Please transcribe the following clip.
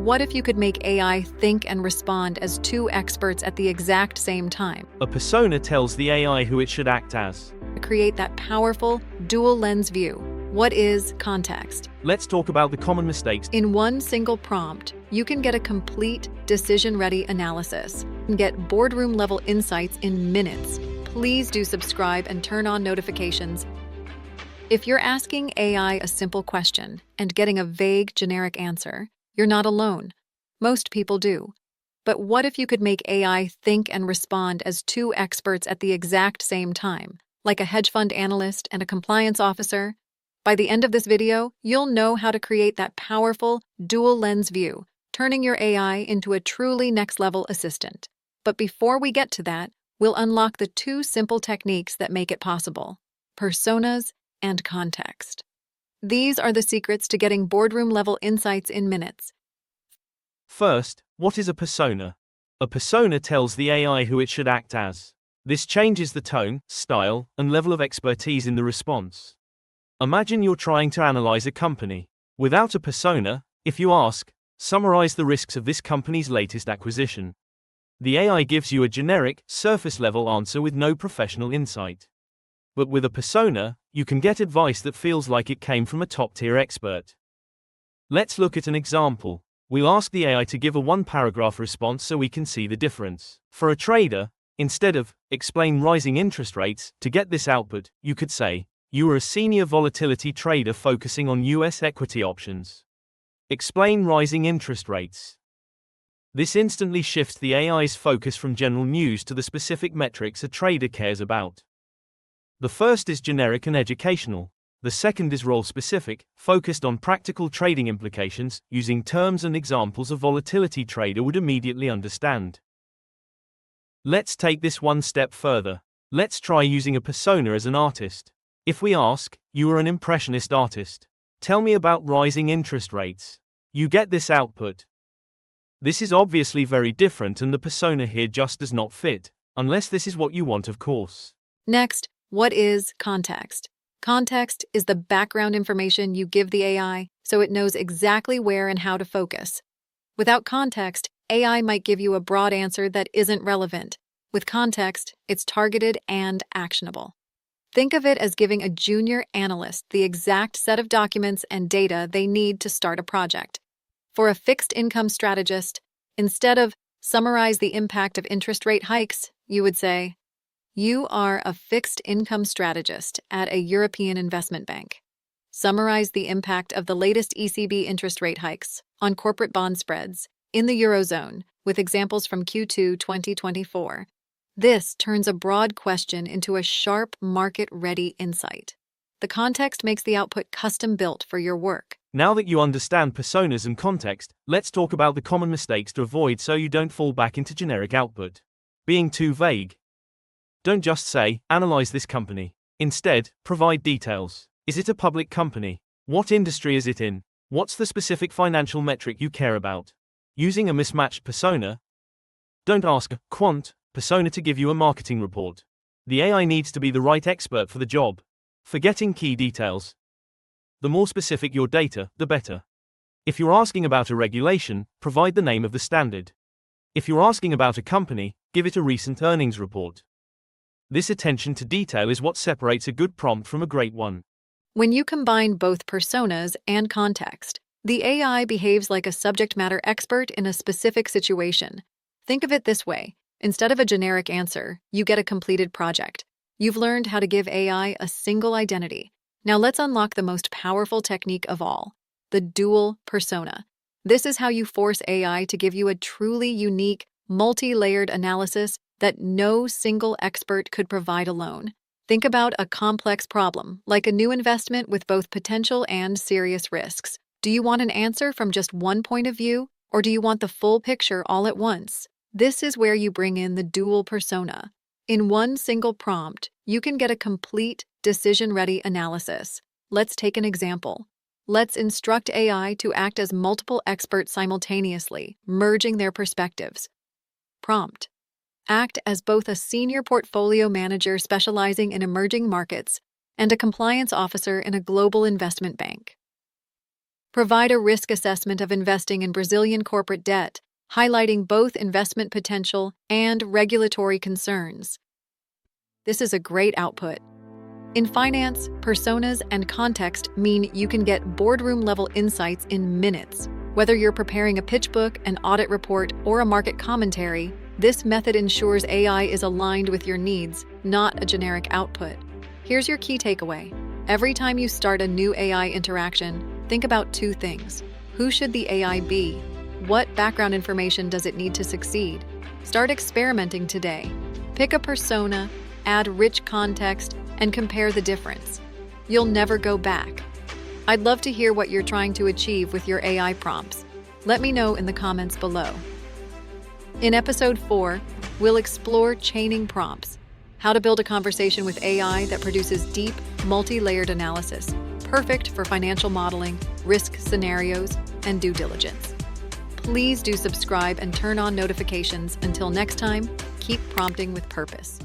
what if you could make AI think and respond as two experts at the exact same time? A persona tells the AI who it should act as. Create that powerful, dual-lens view. What is context? Let's talk about the common mistakes. In one single prompt, you can get a complete, decision-ready analysis and get boardroom-level insights in minutes. Please do subscribe and turn on notifications. If you're asking AI a simple question and getting a vague, generic answer, you're not alone. Most people do. But what if you could make AI think and respond as two experts at the exact same time, like a hedge fund analyst and a compliance officer? By the end of this video, you'll know how to create that powerful, dual-lens view, turning your AI into a truly next-level assistant. But before we get to that, we'll unlock the two simple techniques that make it possible: personas and context. These are the secrets to getting boardroom-level insights in minutes. First, what is a persona? A persona tells the AI who it should act as. This changes the tone, style, and level of expertise in the response. Imagine you're trying to analyze a company. Without a persona, if you ask, summarize the risks of this company's latest acquisition, the AI gives you a generic, surface-level answer with no professional insight. But with a persona, you can get advice that feels like it came from a top-tier expert. Let's look at an example. We'll ask the AI to give a one-paragraph response so we can see the difference. For a trader, instead of explain rising interest rates, to get this output, you could say, you are a senior volatility trader focusing on US equity options. Explain rising interest rates. This instantly shifts the AI's focus from general news to the specific metrics a trader cares about. The first is generic and educational. The second is role-specific, focused on practical trading implications, using terms and examples a volatility trader would immediately understand. Let's take this one step further. Let's try using a persona as an artist. If we ask, you are an impressionist artist. Tell me about rising interest rates. You get this output. This is obviously very different, and the persona here just does not fit, unless this is what you want, of course. Next, what is context? Context is the background information you give the AI so it knows exactly where and how to focus. Without context, AI might give you a broad answer that isn't relevant. With context, it's targeted and actionable. Think of it as giving a junior analyst the exact set of documents and data they need to start a project. For a fixed income strategist, instead of summarize the impact of interest rate hikes, you would say, you are a fixed income strategist at a European investment bank. Summarize the impact of the latest ECB interest rate hikes on corporate bond spreads in the Eurozone, with examples from Q2 2024. This turns a broad question into a sharp, market-ready insight. The context makes the output custom-built for your work. Now that you understand personas and context, let's talk about the common mistakes to avoid so you don't fall back into generic output. Being too vague. Don't just say, analyze this company. Instead, provide details. Is it a public company? What industry is it in? What's the specific financial metric you care about? Using a mismatched persona. Don't ask a quant persona to give you a marketing report. The AI needs to be the right expert for the job. Forgetting key details. The more specific your data, the better. If you're asking about a regulation, provide the name of the standard. If you're asking about a company, give it a recent earnings report. This attention to detail is what separates a good prompt from a great one. When you combine both personas and context, the AI behaves like a subject matter expert in a specific situation. Think of it this way. Instead of a generic answer, you get a completed project. You've learned how to give AI a single identity. Now let's unlock the most powerful technique of all, the dual persona. This is how you force AI to give you a truly unique, multi-layered analysis that no single expert could provide alone. Think about a complex problem, like a new investment with both potential and serious risks. Do you want an answer from just one point of view, or do you want the full picture all at once? This is where you bring in the dual persona. In one single prompt, you can get a complete, decision-ready analysis. Let's take an example. Let's instruct AI to act as multiple experts simultaneously, merging their perspectives. Prompt: act as both a senior portfolio manager specializing in emerging markets and a compliance officer in a global investment bank. Provide a risk assessment of investing in Brazilian corporate debt, highlighting both investment potential and regulatory concerns. This is a great output. In finance, personas and context mean you can get boardroom-level insights in minutes. Whether you're preparing a pitch book, an audit report, or a market commentary, this method ensures AI is aligned with your needs, not a generic output. Here's your key takeaway. Every time you start a new AI interaction, think about two things. Who should the AI be? What background information does it need to succeed? Start experimenting today. Pick a persona, add rich context, and compare the difference. You'll never go back. I'd love to hear what you're trying to achieve with your AI prompts. Let me know in the comments below. In episode 4, we'll explore chaining prompts, how to build a conversation with AI that produces deep, multi-layered analysis, perfect for financial modeling, risk scenarios, and due diligence. Please do subscribe and turn on notifications. Until next time, keep prompting with purpose.